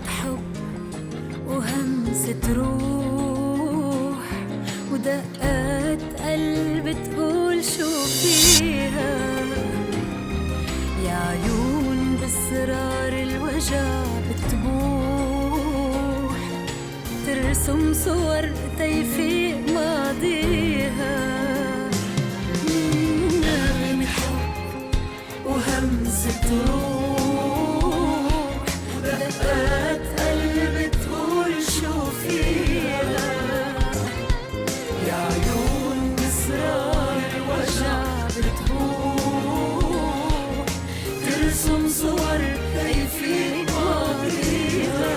حب وهمسة روح ودقات قلب تقول شو فيها يا عيون بأسرار الوجع بتبوح ترسم صور تيفيق ماضيها نغمة حب وهمسة روح ودقات قلب تقول شو فيها يا عيون بأسرار الوجع بتبوح ترسم صور تيفيق ماضيها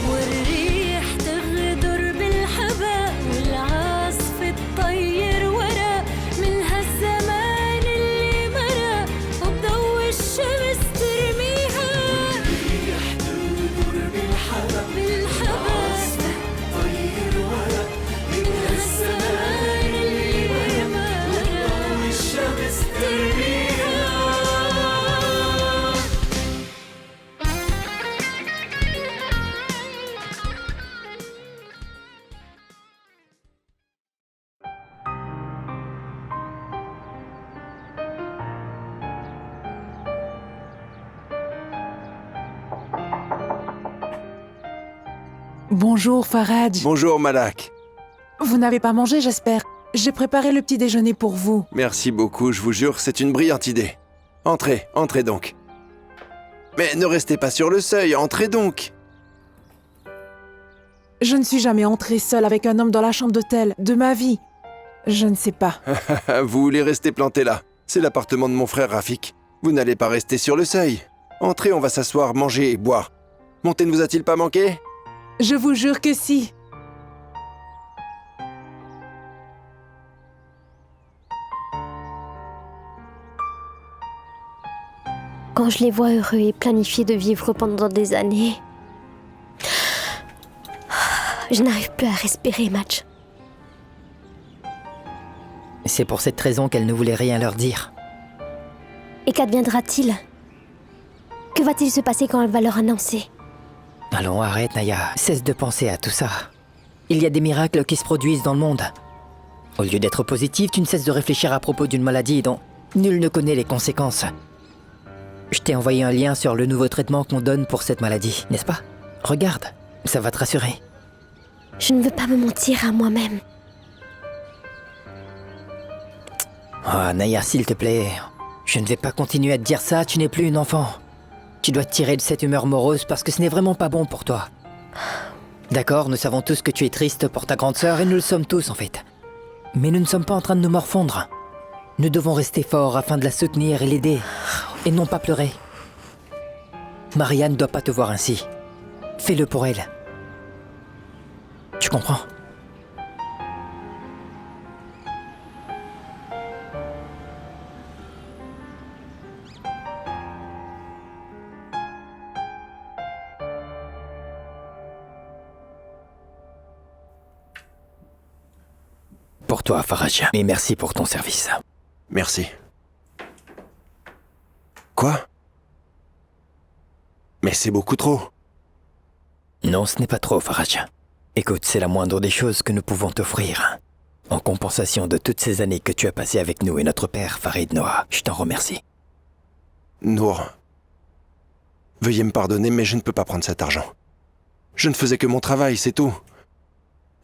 والريح تغدر بالحباء والعاصف تطير ورا من هالزمان اللي مرق وبضوء الشمس ترميها والريح تغدر بالحباء والعاصف تطير ورا من هالزمان اللي مرق وبضوء الشمس ترميها. Bonjour Faraj. Bonjour Malak. Vous n'avez pas mangé, j'espère. J'ai préparé le petit déjeuner pour vous. Merci beaucoup, je vous jure, c'est une brillante idée. Entrez, entrez donc. Mais ne restez pas sur le seuil, entrez donc. Je ne suis jamais entrée seule avec un homme dans la chambre d'hôtel de ma vie. Je ne sais pas. Vous voulez rester planté là. C'est l'appartement de mon frère Rafik. Vous n'allez pas rester sur le seuil. Entrez, on va s'asseoir, manger et boire. Mon thé ne vous a-t-il pas manqué ? Je vous jure que si. Quand je les vois heureux et planifiés de vivre pendant des années, je n'arrive plus à respirer, Match. C'est pour cette raison qu'elle ne voulait rien leur dire. Et qu'adviendra-t-il? Que va-t-il se passer quand elle va leur annoncer? Allons, arrête, Naya. Cesse de penser à tout ça. Il y a des miracles qui se produisent dans le monde. Au lieu d'être positif, tu ne cesses de réfléchir à propos d'une maladie dont nul ne connaît les conséquences. Je t'ai envoyé un lien sur le nouveau traitement qu'on donne pour cette maladie, n'est-ce pas? Regarde, ça va te rassurer. Je ne veux pas me mentir à moi-même. Oh, Naya, s'il te plaît. Je ne vais pas continuer à te dire ça, tu n'es plus une enfant. Tu dois te tirer de cette humeur morose parce que ce n'est vraiment pas bon pour toi. D'accord, nous savons tous que tu es triste pour ta grande sœur et nous le sommes tous en fait. Mais nous ne sommes pas en train de nous morfondre. Nous devons rester forts afin de la soutenir et l'aider. Et non pas pleurer. Maria ne doit pas te voir ainsi. Fais-le pour elle. Tu comprends ? Pour toi, Faraj. Et merci pour ton service. Merci. Quoi ? Mais c'est beaucoup trop. Non, ce n'est pas trop, Faraj. Écoute, c'est la moindre des choses que nous pouvons t'offrir. En compensation de toutes ces années que tu as passées avec nous et notre père, Farid Noah, je t'en remercie. Nour, veuillez me pardonner, mais je ne peux pas prendre cet argent. Je ne faisais que mon travail, c'est tout.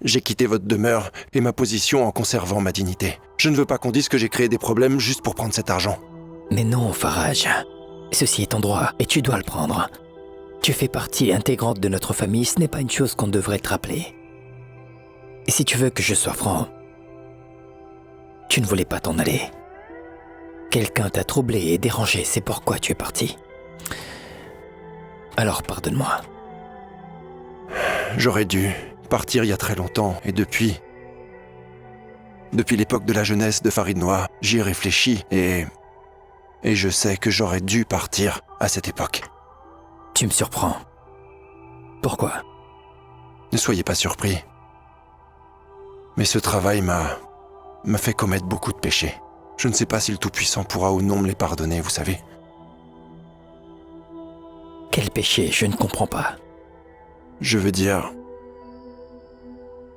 J'ai quitté votre demeure et ma position en conservant ma dignité. Je ne veux pas qu'on dise que j'ai créé des problèmes juste pour prendre cet argent. Mais non, Faraj. Ceci est ton droit et tu dois le prendre. Tu fais partie intégrante de notre famille, ce n'est pas une chose qu'on devrait te rappeler. Et si tu veux que je sois franc, tu ne voulais pas t'en aller. Quelqu'un t'a troublé et dérangé, c'est pourquoi tu es parti. Alors pardonne-moi. J'aurais dû partir il y a très longtemps et depuis l'époque de la jeunesse de Farid Noah, j'y ai réfléchi et je sais que j'aurais dû partir à cette époque. Tu me surprends. Pourquoi ? Ne soyez pas surpris. Mais ce travail m'a fait commettre beaucoup de péchés. Je ne sais pas si le Tout-Puissant pourra ou non me les pardonner, vous savez. Quel péché? Je ne comprends pas. Je veux dire...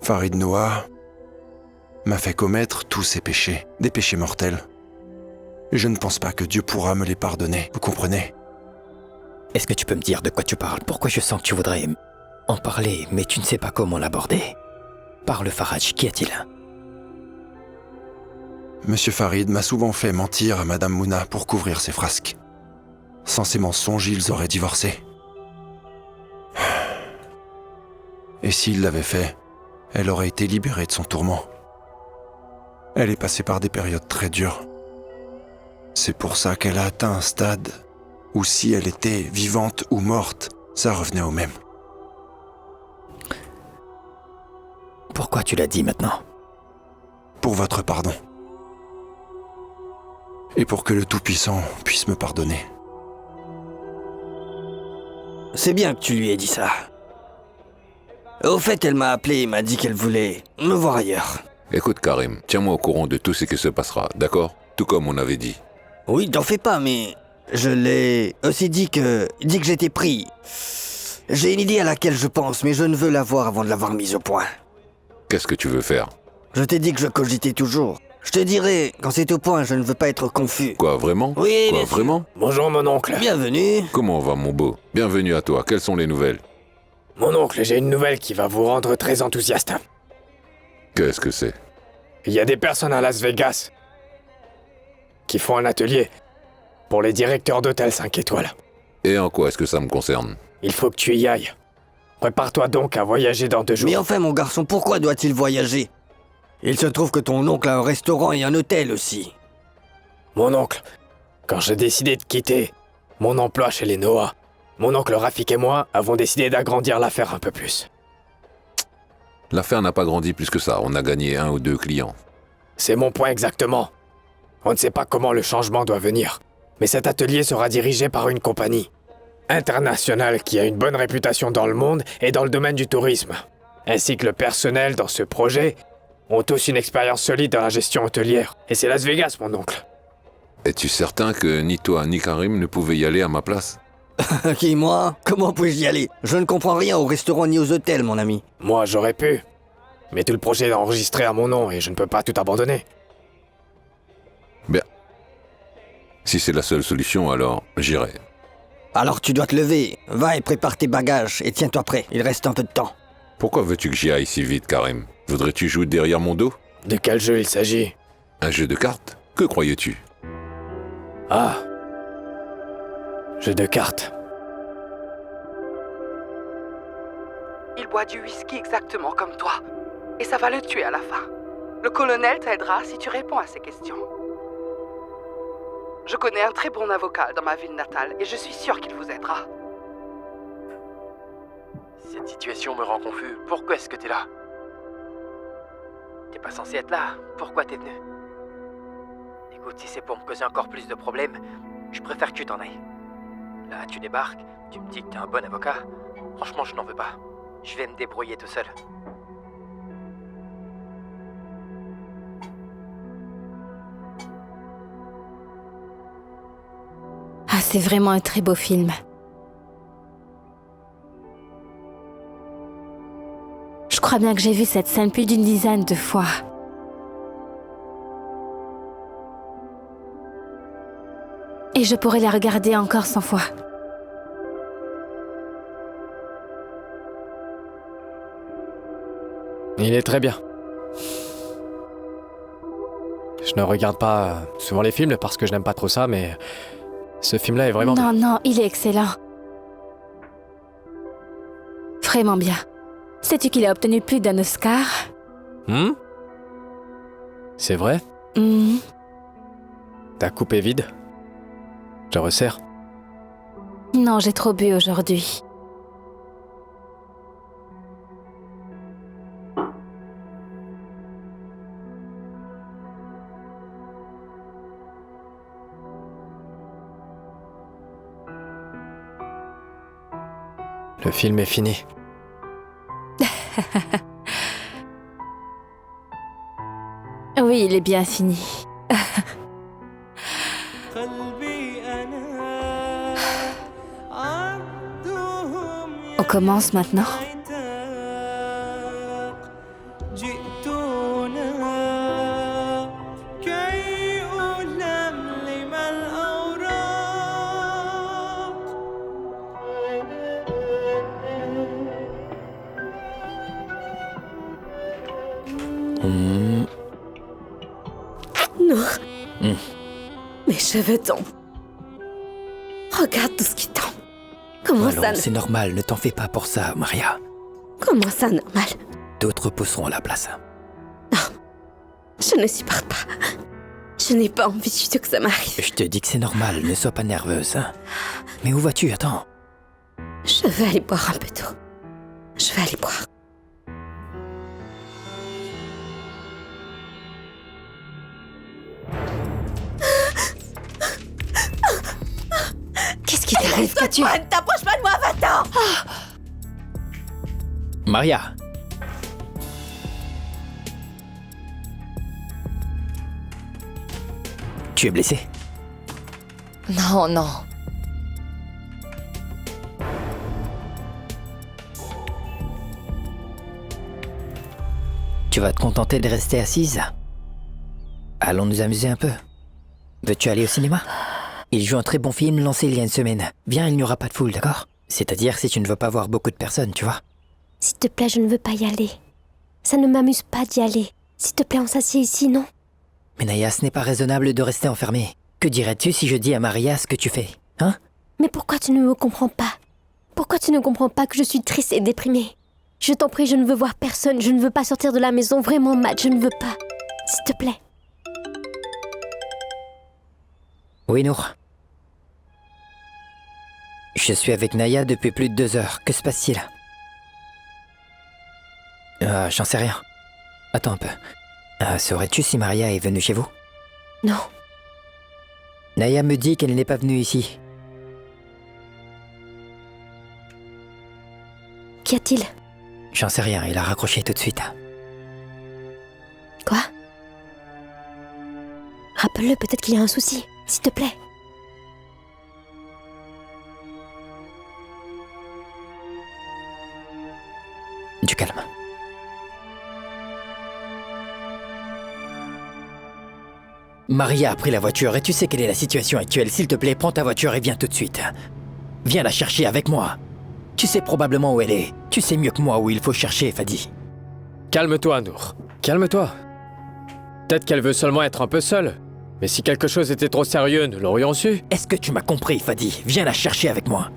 Farid Noah m'a fait commettre tous ces péchés, des péchés mortels. Et je ne pense pas que Dieu pourra me les pardonner, vous comprenez? Est-ce que tu peux me dire de quoi tu parles? Pourquoi je sens que tu voudrais en parler, mais tu ne sais pas comment l'aborder? Parle Faraj, qu'y a-t-il? Monsieur Farid m'a souvent fait mentir à Madame Mouna pour couvrir ses frasques. Sans ces mensonges, ils auraient divorcé. Et s'il l'avait fait, elle aurait été libérée de son tourment. Elle est passée par des périodes très dures. C'est pour ça qu'elle a atteint un stade où si elle était vivante ou morte, ça revenait au même. Pourquoi tu l'as dit maintenant? Pour votre pardon. Et pour que le Tout-Puissant puisse me pardonner. C'est bien que tu lui aies dit ça. Au fait, elle m'a appelé et m'a dit qu'elle voulait me voir ailleurs. Écoute Karim, tiens-moi au courant de tout ce qui se passera, d'accord? Tout comme on avait dit. Oui, t'en fais pas, mais je l'ai aussi dit que j'étais pris. J'ai une idée à laquelle je pense, mais je ne veux la voir avant de l'avoir mise au point. Qu'est-ce que tu veux faire? Je t'ai dit que je cogitais toujours. Je te dirai, quand c'est au point, je ne veux pas être confus. Quoi, vraiment? Oui, Quoi, bien sûr. vraiment? Bonjour mon oncle. Bienvenue. Comment va mon beau? Bienvenue à toi, quelles sont les nouvelles? Mon oncle, j'ai une nouvelle qui va vous rendre très enthousiaste. Qu'est-ce que c'est? Il y a des personnes à Las Vegas qui font un atelier pour les directeurs d'hôtels 5 étoiles. Et en quoi est-ce que ça me concerne? Il faut que tu y ailles. Prépare-toi donc à voyager dans 2 jours. Mais enfin, mon garçon, pourquoi doit-il voyager? Il se trouve que ton oncle a un restaurant et un hôtel aussi. Mon oncle, quand j'ai décidé de quitter mon emploi chez les Noah, mon oncle Rafik et moi avons décidé d'agrandir l'affaire un peu plus. L'affaire n'a pas grandi plus que ça, on a gagné 1 ou 2 clients. C'est mon point exactement. On ne sait pas comment le changement doit venir, mais cet atelier sera dirigé par une compagnie internationale qui a une bonne réputation dans le monde et dans le domaine du tourisme, ainsi que le personnel dans ce projet ont tous une expérience solide dans la gestion hôtelière. Et c'est Las Vegas, mon oncle. Es-tu certain que ni toi ni Karim ne pouvaient y aller à ma place? Qui, moi? Comment puis-je y aller? Je ne comprends rien au restaurant ni aux hôtels, mon ami. Moi, j'aurais pu. Mais tout le projet est enregistré à mon nom et je ne peux pas tout abandonner. Bien. Si c'est la seule solution, alors j'irai. Alors tu dois te lever. Va et prépare tes bagages et tiens-toi prêt. Il reste un peu de temps. Pourquoi veux-tu que j'y aille si vite, Karim? Voudrais-tu jouer derrière mon dos? De quel jeu il s'agit? Un jeu de cartes? Que croyais-tu? Ah. Jeu de cartes. Il boit du whisky exactement comme toi. Et ça va le tuer à la fin. Le colonel t'aidera si tu réponds à ces questions. Je connais un très bon avocat dans ma ville natale et je suis sûr qu'il vous aidera. Cette situation me rend confus. Pourquoi est-ce que t'es là? T'es pas censé être là. Pourquoi t'es venu? Écoute, si c'est pour me causer encore plus de problèmes, je préfère que tu t'en ailles. Là, tu débarques, tu me dis que t'es un bon avocat. Franchement, je n'en veux pas. Je vais me débrouiller tout seul. Ah, c'est vraiment un très beau film. Je crois bien que j'ai vu cette scène plus d'une dizaine de fois. Et je pourrais la regarder encore 100 fois. Il est très bien. Je ne regarde pas souvent les films parce que je n'aime pas trop ça, mais ce film-là est vraiment bien. Non, il est excellent. Vraiment bien. Sais-tu qu'il a obtenu plus d'un Oscar? C'est vrai? Ta coupe est vide? Je resserre. Non, j'ai trop bu aujourd'hui. Le film est fini. Oui, il est bien fini. recommence maintenant. Nour. Mes cheveux tombent. Regarde tout ce qui tombe. Comment Allons, ça... c'est normal, ne t'en fais pas pour ça, Maria. Comment ça, normal? D'autres pousseront à la place. Je ne supporte pas. Je n'ai pas envie du tout que ça m'arrive. Je te dis que c'est normal, ne sois pas nerveuse. Hein. Mais où vas-tu? Attends. Je veux aller boire un peu d'eau. Je vais aller boire. Qu'est-ce qui t'arrive? Qu'as-tu? Ne t'approche pas de moi, va-t'en! Maria. Tu es blessée? Non, non. Tu vas te contenter de rester assise? Allons nous amuser un peu. Veux-tu aller au cinéma? Il joue un très bon film lancé il y a une semaine. Viens, il n'y aura pas de foule, d'accord? C'est-à-dire si tu ne veux pas voir beaucoup de personnes, tu vois? S'il te plaît, je ne veux pas y aller. Ça ne m'amuse pas d'y aller. S'il te plaît, on s'assied ici, non? Mais Naya, ce n'est pas raisonnable de rester enfermé. Que dirais-tu si je dis à Maria ce que tu fais? Hein? Mais pourquoi tu ne me comprends pas? Pourquoi tu ne comprends pas que je suis triste et déprimée? Je t'en prie, je ne veux voir personne. Je ne veux pas sortir de la maison. Vraiment, Matt, je ne veux pas. S'il te plaît. Oui, Nour. Je suis avec Naya depuis plus de 2 heures. Que se passe-t-il? J'en sais rien. Attends un peu. Saurais-tu si Maria est venue chez vous? Non. Naya me dit qu'elle n'est pas venue ici. Qu'y a-t-il? J'en sais rien, il a raccroché tout de suite. Quoi? Rappelle-le, peut-être qu'il y a un souci. S'il te plaît. Du calme. Maria a pris la voiture et tu sais quelle est la situation actuelle. S'il te plaît, prends ta voiture et viens tout de suite. Viens la chercher avec moi. Tu sais probablement où elle est. Tu sais mieux que moi où il faut chercher, Fadi. Calme-toi, Nour. Calme-toi. Peut-être qu'elle veut seulement être un peu seule. Mais si quelque chose était trop sérieux, nous l'aurions su. Est-ce que tu m'as compris, Fadi? Viens la chercher avec moi.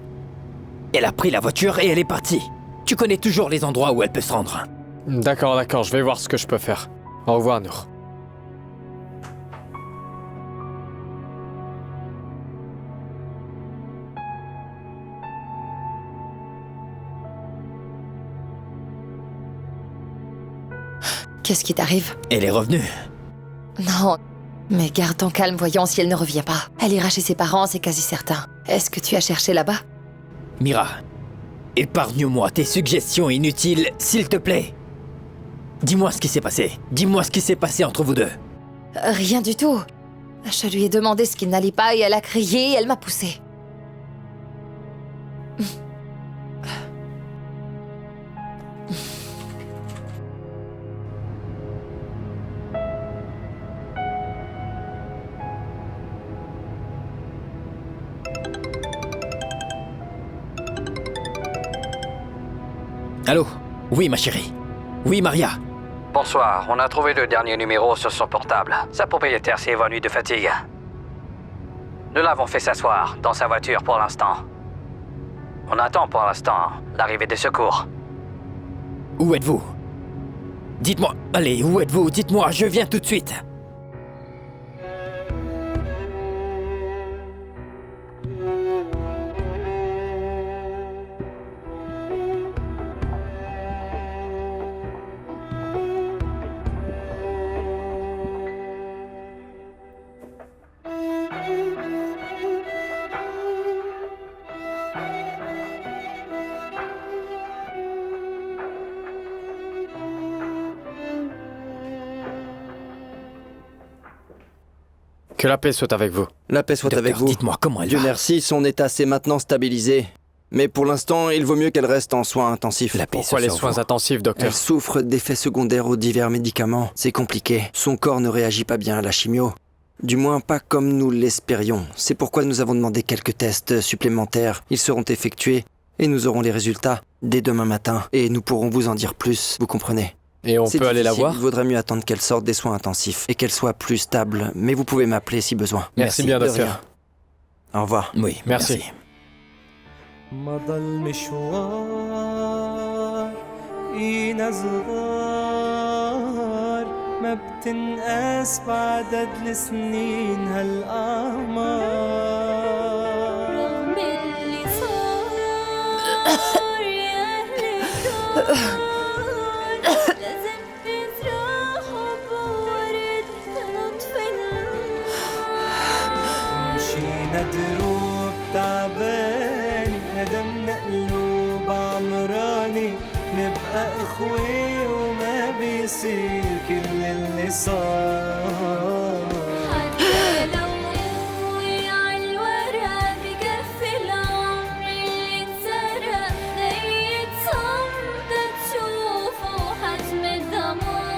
Elle a pris la voiture et elle est partie. Tu connais toujours les endroits où elle peut se rendre. D'accord, je vais voir ce que je peux faire. Au revoir, Nour. Qu'est-ce qui t'arrive? Elle est revenue. Non. Mais garde ton calme, voyons si elle ne revient pas. Elle ira chez ses parents, c'est quasi certain. Est-ce que tu as cherché là-bas? Mira, épargne-moi tes suggestions inutiles, s'il te plaît. Dis-moi ce qui s'est passé. Dis-moi ce qui s'est passé entre vous deux. Rien du tout. Je lui ai demandé ce qui n'allait pas et elle a crié et elle m'a poussée. Allô? Oui, ma chérie. Oui, Maria. Bonsoir, on a trouvé le dernier numéro sur son portable. Sa propriétaire s'est évanouie de fatigue. Nous l'avons fait s'asseoir dans sa voiture pour l'instant. On attend pour l'instant l'arrivée des secours. Où êtes-vous? Dites-moi. Allez, où êtes-vous? Dites-moi, je viens tout de suite. Que la paix soit avec vous. La paix soit avec vous. Dites-moi comment elle Dieu va. merci, son état s'est maintenant stabilisé. Mais pour l'instant, il vaut mieux qu'elle reste en soins intensifs. Pourquoi les soins intensifs, docteur? Elle souffre d'effets secondaires aux divers médicaments. C'est compliqué. Son corps ne réagit pas bien à la chimio. Du moins pas comme nous l'espérions. C'est pourquoi nous avons demandé quelques tests supplémentaires. Ils seront effectués et nous aurons les résultats dès demain matin. Et nous pourrons vous en dire plus, vous comprenez? Et on peut aller la voir? Il vaudrait mieux attendre qu'elle sorte des soins intensifs et qu'elle soit plus stable. Mais vous pouvez m'appeler si besoin. Merci bien, docteur. Au revoir. Oui, merci. مضى المشوار إينا صغار ما بتنقاس بعدد السنين هالأعمار رغم اللي صار يا لازم تزرعوا بورد نطفي مشينا دروب تعبان هدمنا قلوب عمراني نبقى اخوي وما بيصير كل اللي صار حتى لو قوي عالورق بكفي العمر اللي اتسرق نية صمتة تشوفوا حجم الدمار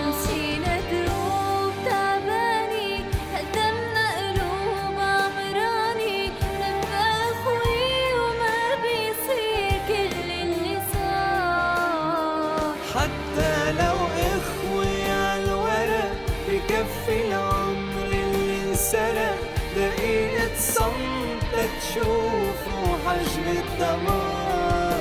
مشينا دروب تعباني هدمنا قلوب عمراني نبقى اخوي وما بيصير كل اللي صار حتى لو اخوي عالورق بكفي العمر اللي انسرق دقيقة صمت تشوفوا حجم الدمار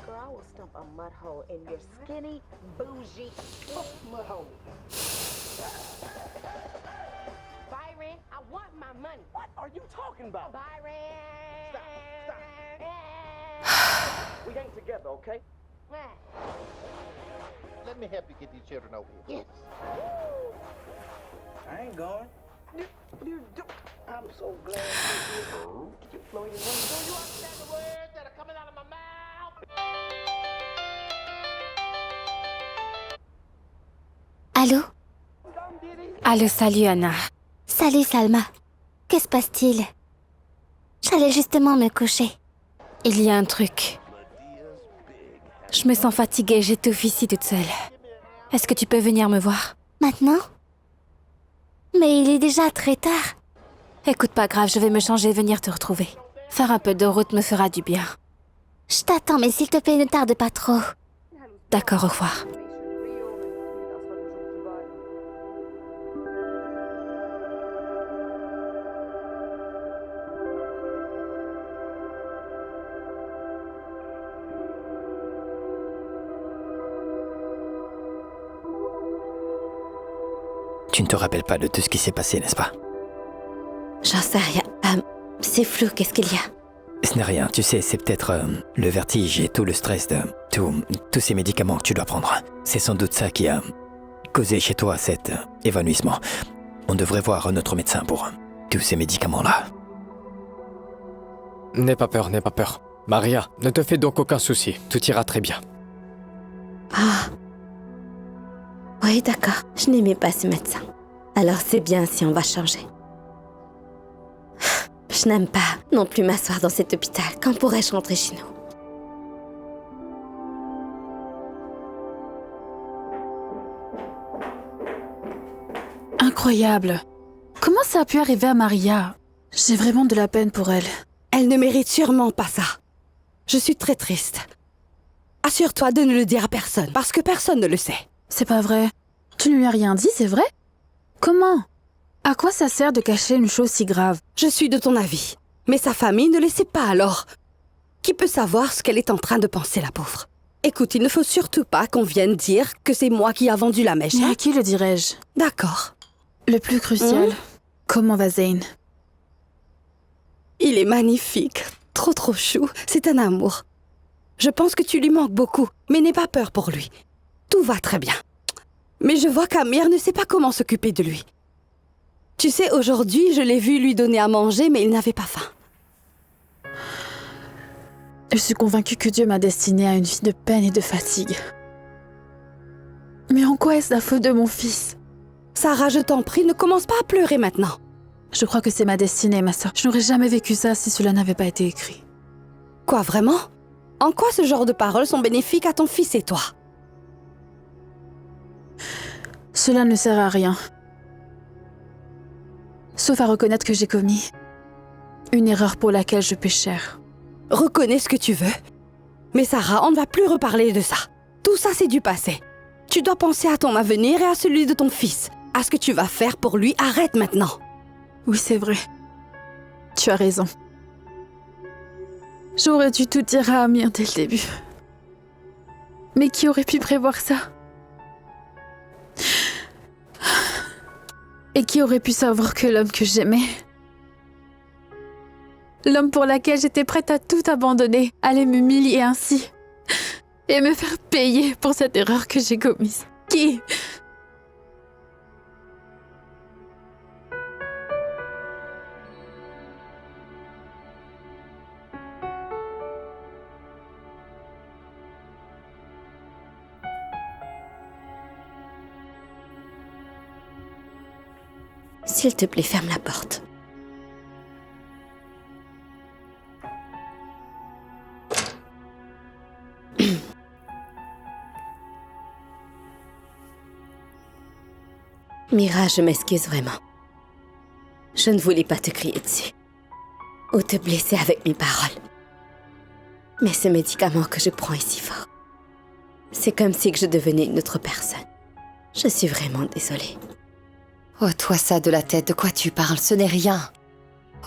Girl, I will stump a mud hole in your skinny, bougie mud hole. Byron, I want my money. What are you talking about? Byron! Stop. We ain't together, okay? Let me help you get these children over here. Yes. I ain't going. I'm so glad you blow your wings. Do you understand the words that are coming out of my mouth? Allô? Allô, salut Anna. Salut Salma. Que se passe-t-il? J'allais justement me coucher. Il y a un truc. Je me sens fatiguée, j'étouffe ici toute seule. Est-ce que tu peux venir me voir? Maintenant? Mais il est déjà très tard. Écoute, pas grave, je vais me changer et venir te retrouver. Faire un peu de route me fera du bien. Je t'attends, mais s'il te plaît, ne tarde pas trop. D'accord, au revoir. Tu ne te rappelles pas de tout ce qui s'est passé, n'est-ce pas? J'en sais rien. C'est flou, qu'est-ce qu'il y a? Ce n'est rien, tu sais, c'est peut-être le vertige et tout le stress de tous ces médicaments que tu dois prendre. C'est sans doute ça qui a causé chez toi cet évanouissement. On devrait voir notre médecin pour tous ces médicaments-là. N'aie pas peur, n'aie pas peur. Maria, ne te fais donc aucun souci, tout ira très bien. Ah. Oui, d'accord. Je n'aimais pas ce médecin. Alors c'est bien si on va changer. Je n'aime pas non plus m'asseoir dans cet hôpital. Quand pourrais-je rentrer chez nous? Incroyable. Comment ça a pu arriver à Maria? J'ai vraiment de la peine pour elle. Elle ne mérite sûrement pas ça. Je suis très triste. Assure-toi de ne le dire à personne, parce que personne ne le sait. C'est pas vrai. Tu ne lui as rien dit, c'est vrai? Comment? À quoi ça sert de cacher une chose si grave? Je suis de ton avis. Mais sa famille ne le sait pas alors. Qui peut savoir ce qu'elle est en train de penser, la pauvre? Écoute, il ne faut surtout pas qu'on vienne dire que c'est moi qui a vendu la mèche. Mais à qui le dirais-je? D'accord. Le plus crucial, comment va Zane? Il est magnifique. Trop chou. C'est un amour. Je pense que tu lui manques beaucoup, mais n'aie pas peur pour lui. Tout va très bien. Mais je vois qu'Amir ne sait pas comment s'occuper de lui. Tu sais, aujourd'hui, je l'ai vu lui donner à manger, mais il n'avait pas faim. Je suis convaincue que Dieu m'a destinée à une vie de peine et de fatigue. Mais en quoi est-ce la faute de mon fils? Sarah, je t'en prie, ne commence pas à pleurer maintenant. Je crois que c'est ma destinée, ma sœur. Je n'aurais jamais vécu ça si cela n'avait pas été écrit. Quoi, vraiment? En quoi ce genre de paroles sont bénéfiques à ton fils et toi? Cela ne sert à rien. Sauf à reconnaître que j'ai commis une erreur pour laquelle je paie cher. Reconnais ce que tu veux. Mais Sarah, on ne va plus reparler de ça. Tout ça, c'est du passé. Tu dois penser à ton avenir et à celui de ton fils. À ce que tu vas faire pour lui. Arrête maintenant. Oui, c'est vrai. Tu as raison. J'aurais dû tout dire à Amir dès le début. Mais qui aurait pu prévoir ça? Et qui aurait pu savoir que l'homme que j'aimais, l'homme pour lequel j'étais prête à tout abandonner, allait m'humilier ainsi et me faire payer pour cette erreur que j'ai commise? Qui? S'il te plaît, ferme la porte. Mira, je m'excuse vraiment. Je ne voulais pas te crier dessus ou te blesser avec mes paroles. Mais ce médicament que je prends est si fort. C'est comme si je devenais une autre personne. Je suis vraiment désolée. Ôte-toi ça de la tête, de quoi tu parles, ce n'est rien.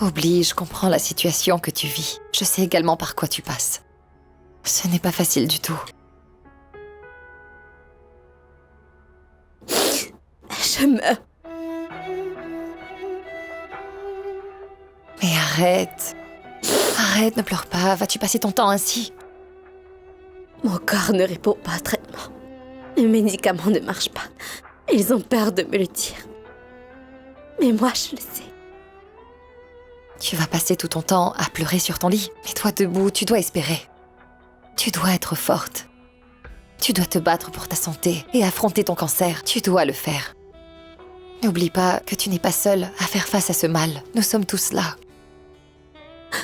Oublie, je comprends la situation que tu vis. Je sais également par quoi tu passes. Ce n'est pas facile du tout. Je meurs. Mais arrête. Arrête, ne pleure pas. Vas-tu passer ton temps ainsi? Mon corps ne répond pas au traitement. Les médicaments ne marchent pas. Ils ont peur de me le dire. Mais moi, je le sais. Tu vas passer tout ton temps à pleurer sur ton lit. Mets-toi debout, tu dois espérer. Tu dois être forte. Tu dois te battre pour ta santé et affronter ton cancer. Tu dois le faire. N'oublie pas que tu n'es pas seule à faire face à ce mal. Nous sommes tous là.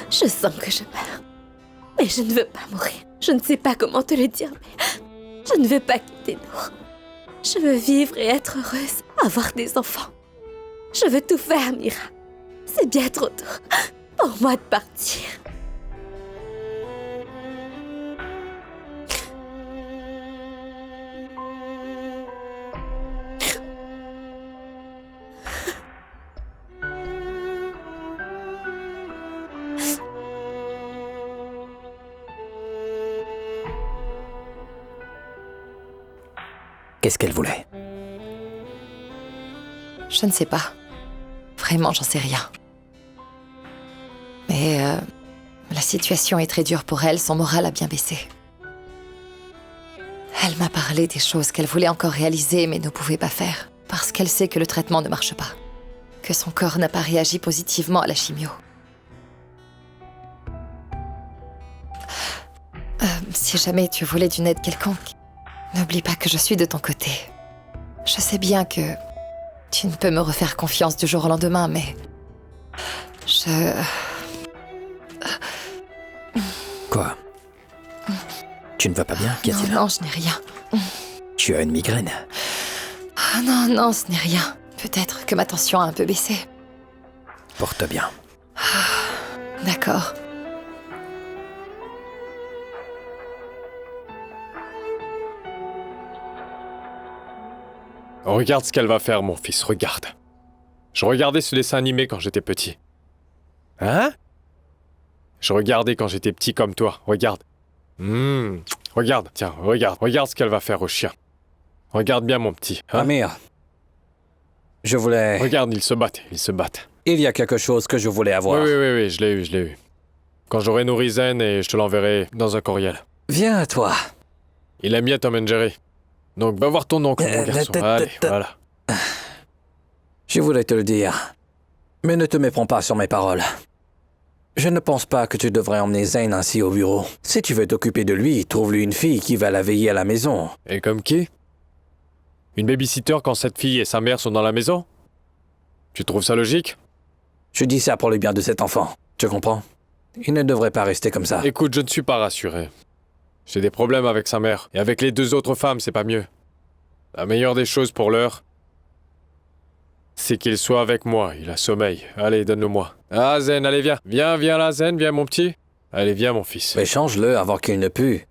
Je sens que je meurs. Mais je ne veux pas mourir. Je ne sais pas comment te le dire, mais je ne veux pas quitter Nour. Je veux vivre et être heureuse, avoir des enfants. Je veux tout faire, Mira. C'est bien trop tôt pour moi de partir. Qu'est-ce qu'elle voulait? Je ne sais pas. Vraiment, j'en sais rien. Mais la situation est très dure pour elle, son moral a bien baissé. Elle m'a parlé des choses qu'elle voulait encore réaliser mais ne pouvait pas faire, parce qu'elle sait que le traitement ne marche pas, que son corps n'a pas réagi positivement à la chimio. Si jamais tu voulais d'une aide quelconque, n'oublie pas que je suis de ton côté. Je sais bien que tu ne peux me refaire confiance du jour au lendemain, mais Quoi? Tu ne vas pas bien? Qu'y a-t-il? Non, je n'ai rien. Tu as une migraine? Ah non, non, ce n'est rien. Peut-être que ma tension a un peu baissé. Porte bien. D'accord. Regarde ce qu'elle va faire, mon fils, regarde. Je regardais ce dessin animé quand j'étais petit. Hein? Je regardais quand j'étais petit comme toi, regarde. Regarde, tiens, regarde ce qu'elle va faire au chien. Regarde bien, mon petit. Hein? Amir, je voulais... Regarde, ils se battent. Il y a quelque chose que je voulais avoir. Oui, je l'ai eu. Quand j'aurai nourri Zen, et je te l'enverrai dans un courriel. Viens à toi. Il aime bien Tom and Jerry. Donc va voir ton oncle, mon garçon. Allez, voilà. Je voulais te le dire, mais ne te méprends pas sur mes paroles. Je ne pense pas que tu devrais emmener Zayn ainsi au bureau. Si tu veux t'occuper de lui, trouve-lui une fille qui va la veiller à la maison. Et comme qui? Une babysitter quand cette fille et sa mère sont dans la maison? Tu trouves ça logique? Je dis ça pour le bien de cet enfant, tu comprends? Il ne devrait pas rester comme ça. Écoute, je ne suis pas rassuré. J'ai des problèmes avec sa mère, et avec les 2 autres femmes, c'est pas mieux. La meilleure des choses pour l'heure, c'est qu'il soit avec moi, il a sommeil. Allez, donne-le-moi. Ah, Zen, allez, viens. Viens là, Zen, viens, mon petit. Allez, viens, mon fils. Mais change-le avant qu'il ne pue.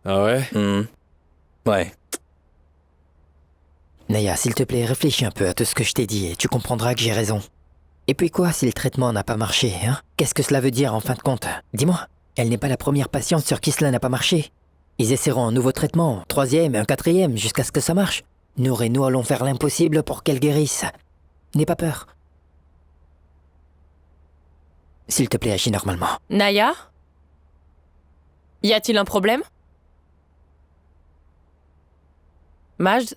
Ah ouais? Ouais. Naya, s'il te plaît, réfléchis un peu à tout ce que je t'ai dit et tu comprendras que j'ai raison. Et puis quoi si le traitement n'a pas marché, hein? Qu'est-ce que cela veut dire en fin de compte? Dis-moi, elle n'est pas la première patiente sur qui cela n'a pas marché. Ils essaieront un nouveau traitement, 3e et un 4e, jusqu'à ce que ça marche. Nour et nous allons faire l'impossible pour qu'elle guérisse. N'aie pas peur. S'il te plaît, agis normalement. Naya? Y a-t-il un problème? Majd,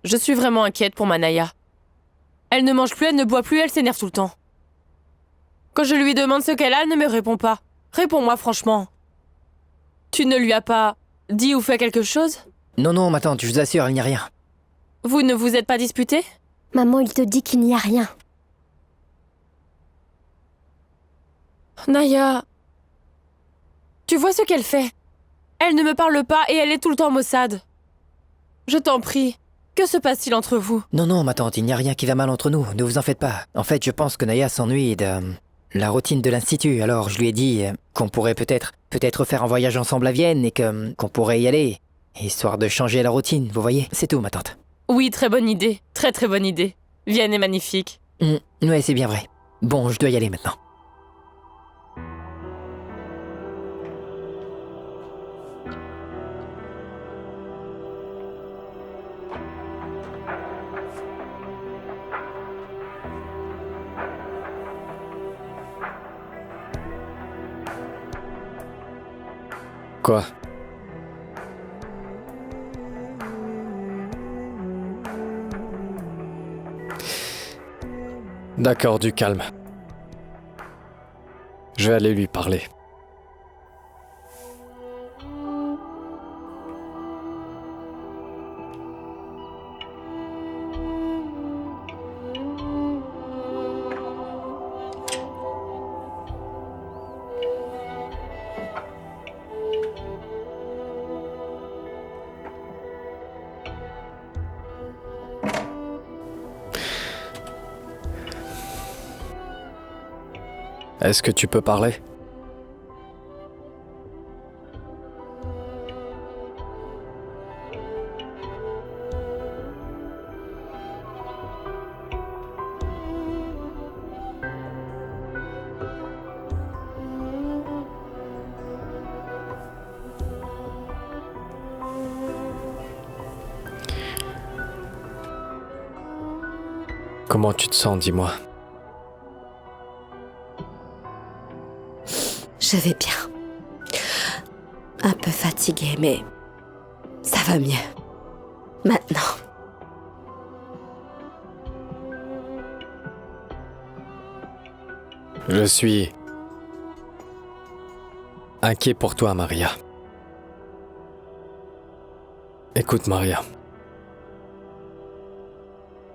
je suis vraiment inquiète pour ma Naya. Elle ne mange plus, elle ne boit plus, elle s'énerve tout le temps. Quand je lui demande ce qu'elle a, elle ne me répond pas. Réponds-moi franchement. Tu ne lui as pas dit ou fait quelque chose? Non, ma tante, je vous assure, il n'y a rien. Vous ne vous êtes pas disputé? Maman, il te dit qu'il n'y a rien. Naya, tu vois ce qu'elle fait? Elle ne me parle pas et elle est tout le temps maussade. Je t'en prie, que se passe-t-il entre vous? Non, ma tante, il n'y a rien qui va mal entre nous, ne vous en faites pas. En fait, je pense que Naya s'ennuie de la routine de l'institut, alors je lui ai dit qu'on pourrait peut-être faire un voyage ensemble à Vienne et qu'on pourrait y aller, histoire de changer la routine, vous voyez? C'est tout, ma tante. Oui, très bonne idée, très bonne idée. Vienne est magnifique. Ouais, c'est bien vrai. Bon, je dois y aller maintenant. Quoi? D'accord, du calme. Je vais aller lui parler. Est-ce que tu peux parler? Comment tu te sens, dis-moi? Je vais bien. Un peu fatiguée, mais ça va mieux. Maintenant. Je suis inquiet pour toi, Maria. Écoute, Maria.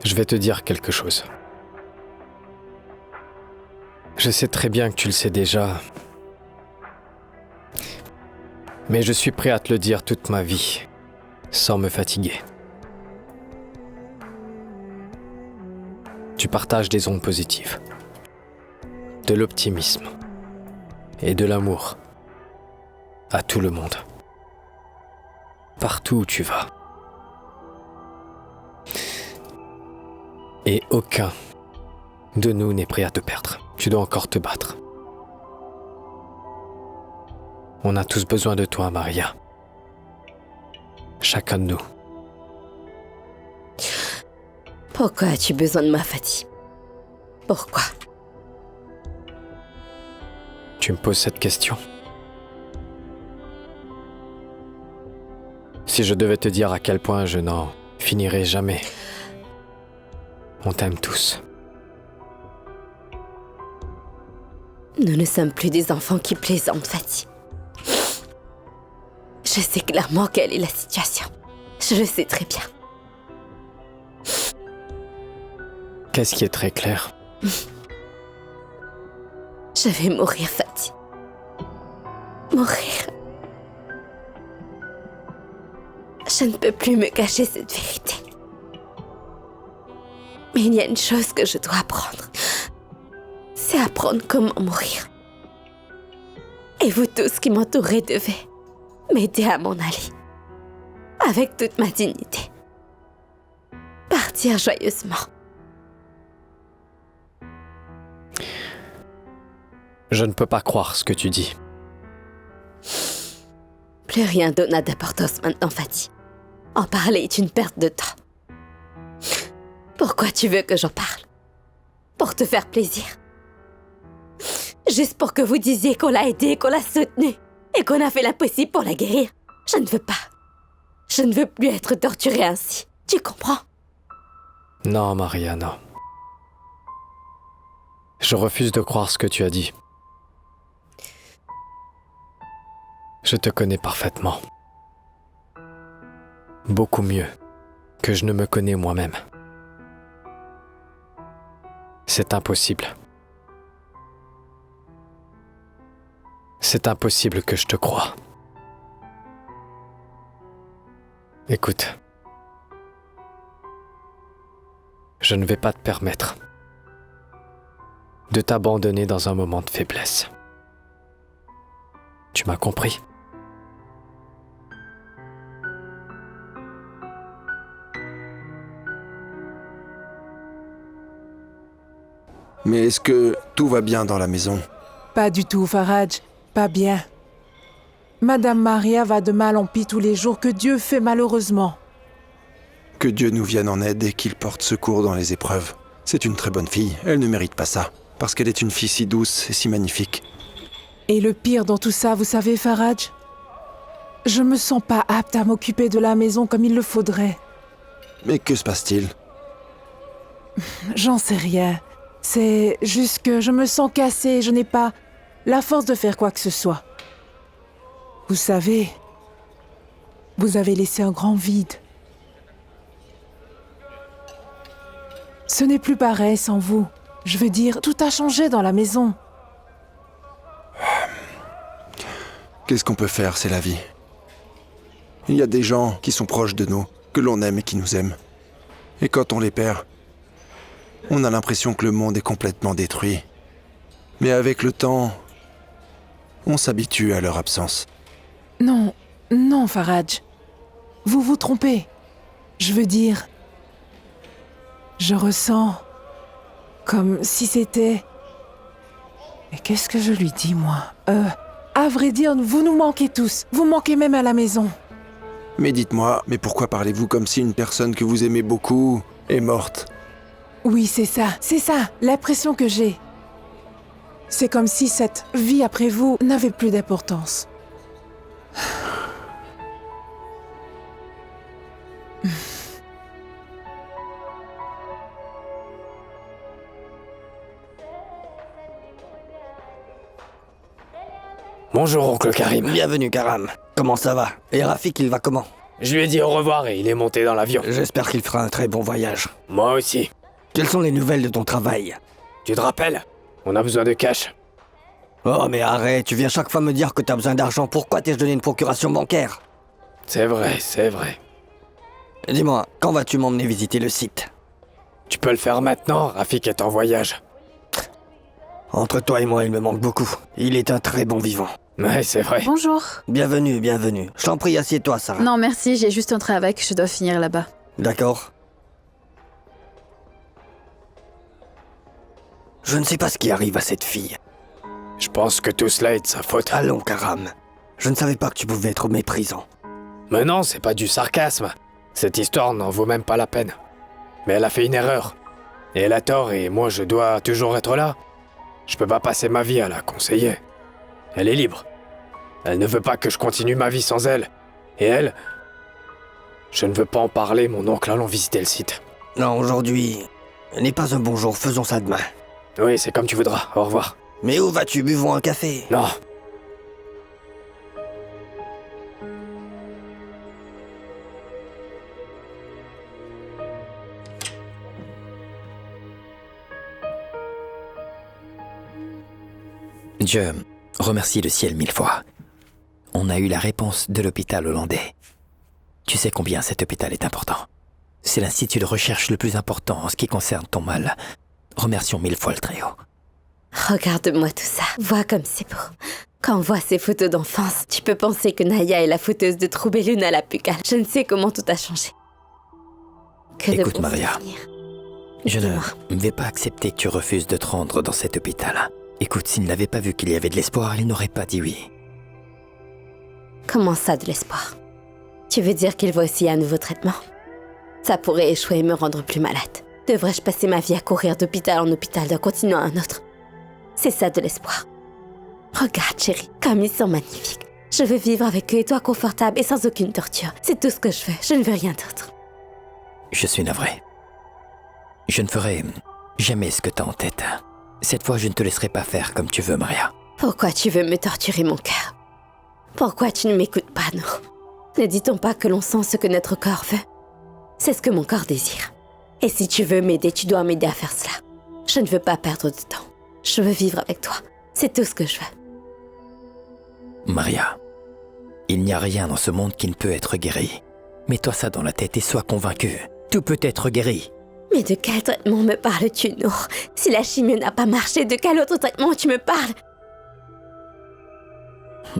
Je vais te dire quelque chose. Je sais très bien que tu le sais déjà. Mais je suis prêt à te le dire toute ma vie, sans me fatiguer. Tu partages des ondes positives, de l'optimisme et de l'amour à tout le monde, partout où tu vas. Et aucun de nous n'est prêt à te perdre. Tu dois encore te battre. On a tous besoin de toi, Maria. Chacun de nous. Pourquoi as-tu besoin de ma Fatih? Pourquoi? Tu me poses cette question. Si je devais te dire à quel point je n'en finirai jamais. On t'aime tous. Nous ne sommes plus des enfants qui plaisantent, Fatih. Je sais clairement quelle est la situation. Je le sais très bien. Qu'est-ce qui est très clair? Je vais mourir, Fatih. Mourir. Je ne peux plus me cacher cette vérité. Mais il y a une chose que je dois apprendre. C'est apprendre comment mourir. Et vous tous qui m'entourez devez m'aider à m'en aller. Avec toute ma dignité. Partir joyeusement. Je ne peux pas croire ce que tu dis. Plus rien n'a d'importance maintenant, Fatih. En parler est une perte de temps. Pourquoi tu veux que j'en parle? Pour te faire plaisir. Juste pour que vous disiez qu'on l'a aidée, qu'on l'a soutenue et qu'on a fait l'impossible pour la guérir. Je ne veux pas. Je ne veux plus être torturée ainsi. Tu comprends? Non, Maria, non. Je refuse de croire ce que tu as dit. Je te connais parfaitement. Beaucoup mieux que je ne me connais moi-même. C'est impossible. C'est impossible que je te croie. Écoute. Je ne vais pas te permettre de t'abandonner dans un moment de faiblesse. Tu m'as compris? Mais est-ce que tout va bien dans la maison? Pas du tout, Faraj. Pas bien. Madame Maria va de mal en pis tous les jours que Dieu fait malheureusement. Que Dieu nous vienne en aide et qu'il porte secours dans les épreuves. C'est une très bonne fille, elle ne mérite pas ça. Parce qu'elle est une fille si douce et si magnifique. Et le pire dans tout ça, vous savez, Faraj? Je me sens pas apte à m'occuper de la maison comme il le faudrait. Mais que se passe-t-il? J'en sais rien. C'est juste que je me sens cassée et je n'ai pas la force de faire quoi que ce soit. Vous savez, vous avez laissé un grand vide. Ce n'est plus pareil sans vous. Je veux dire, tout a changé dans la maison. Qu'est-ce qu'on peut faire, c'est la vie. Il y a des gens qui sont proches de nous, que l'on aime et qui nous aiment. Et quand on les perd, on a l'impression que le monde est complètement détruit. Mais avec le temps, on s'habitue à leur absence. Non, non, Faraj. Vous vous trompez. Je veux dire, je ressens comme si c'était... Mais qu'est-ce que je lui dis, moi? À vrai dire, vous nous manquez tous. Vous manquez même à la maison. Mais dites-moi, mais pourquoi parlez-vous comme si une personne que vous aimez beaucoup est morte? Oui, c'est ça, l'impression que j'ai. C'est comme si cette vie après vous n'avait plus d'importance. Bonjour, oncle Karim. Bienvenue, Karam. Comment ça va? Et Rafik, il va comment? Je lui ai dit au revoir et il est monté dans l'avion. J'espère qu'il fera un très bon voyage. Moi aussi. Quelles sont les nouvelles de ton travail? Tu te rappelles? On a besoin de cash. Oh, mais arrête, tu viens chaque fois me dire que t'as besoin d'argent. Pourquoi t'ai-je donné une procuration bancaire? C'est vrai, c'est vrai. Dis-moi, quand vas-tu m'emmener visiter le site? Tu peux le faire maintenant, Rafik est en voyage. Entre toi et moi, il me manque beaucoup. Il est un très bon vivant. Ouais, c'est vrai. Bonjour. Bienvenue, bienvenue. Je t'en prie, assieds-toi, Sarah. Non, merci, j'ai juste un travail que je dois finir là-bas. D'accord. Je ne sais pas ce qui arrive à cette fille. Je pense que tout cela est de sa faute. Allons, Karam. Je ne savais pas que tu pouvais être méprisant. Mais non, c'est pas du sarcasme. Cette histoire n'en vaut même pas la peine. Mais elle a fait une erreur. Et elle a tort et moi je dois toujours être là. Je peux pas passer ma vie à la conseiller. Elle est libre. Elle ne veut pas que je continue ma vie sans elle. Et elle... Je ne veux pas en parler, mon oncle, allons visiter le site. Non, aujourd'hui... N'est pas un bon jour, faisons ça demain. Oui, c'est comme tu voudras. Au revoir. Mais où vas-tu? Buvons un café. Non. Je remercie le ciel 1000 fois. On a eu la réponse de l'hôpital hollandais. Tu sais combien cet hôpital est important. C'est l'institut de recherche le plus important en ce qui concerne ton mal. Remercions 1000 fois le Très-Haut. Regarde-moi tout ça. Vois comme c'est beau. Quand on voit ces photos d'enfance, tu peux penser que Naya est la fauteuse de troubles Luna la plus calme. Je ne sais comment tout a changé. Écoute, Maria. Je ne vais pas accepter que tu refuses de te rendre dans cet hôpital. Écoute, s'il n'avait pas vu qu'il y avait de l'espoir, il n'aurait pas dit oui. Comment ça, de l'espoir? Tu veux dire qu'il voit aussi un nouveau traitement? Ça pourrait échouer et me rendre plus malade. Devrais-je passer ma vie à courir d'hôpital en hôpital d'un continent à un autre? C'est ça de l'espoir. Regarde, chérie, comme ils sont magnifiques. Je veux vivre avec eux et toi confortable et sans aucune torture. C'est tout ce que je veux. Je ne veux rien d'autre. Je suis navré. Je ne ferai jamais ce que t'as en tête. Cette fois, je ne te laisserai pas faire comme tu veux, Maria. Pourquoi tu veux me torturer mon cœur? Pourquoi tu ne m'écoutes pas, Nour? Ne dit-on pas que l'on sent ce que notre corps veut? C'est ce que mon corps désire. Et si tu veux m'aider, tu dois m'aider à faire cela. Je ne veux pas perdre de temps. Je veux vivre avec toi. C'est tout ce que je veux. Maria, il n'y a rien dans ce monde qui ne peut être guéri. Mets-toi ça dans la tête et sois convaincue. Tout peut être guéri. Mais de quel traitement me parles-tu, Nour? Si la chimio n'a pas marché, de quel autre traitement tu me parles?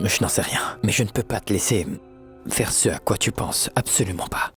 Je n'en sais rien, mais je ne peux pas te laisser faire ce à quoi tu penses. Absolument pas.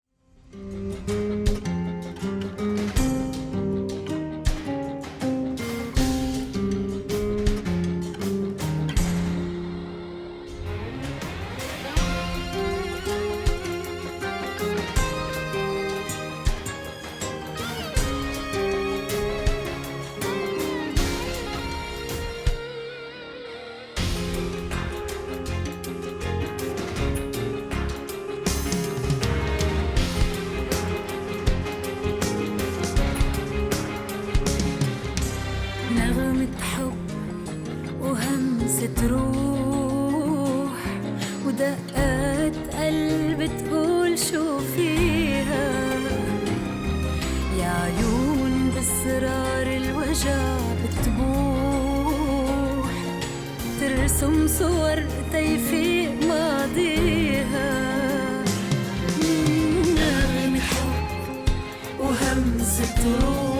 نغمة حب وهمسة روح ودقات قلب تقول شو فيها يا عيون بإصرار الوجع بتبوح ترسم صور تيفيق ماضيها نغمة حب وهمسة روح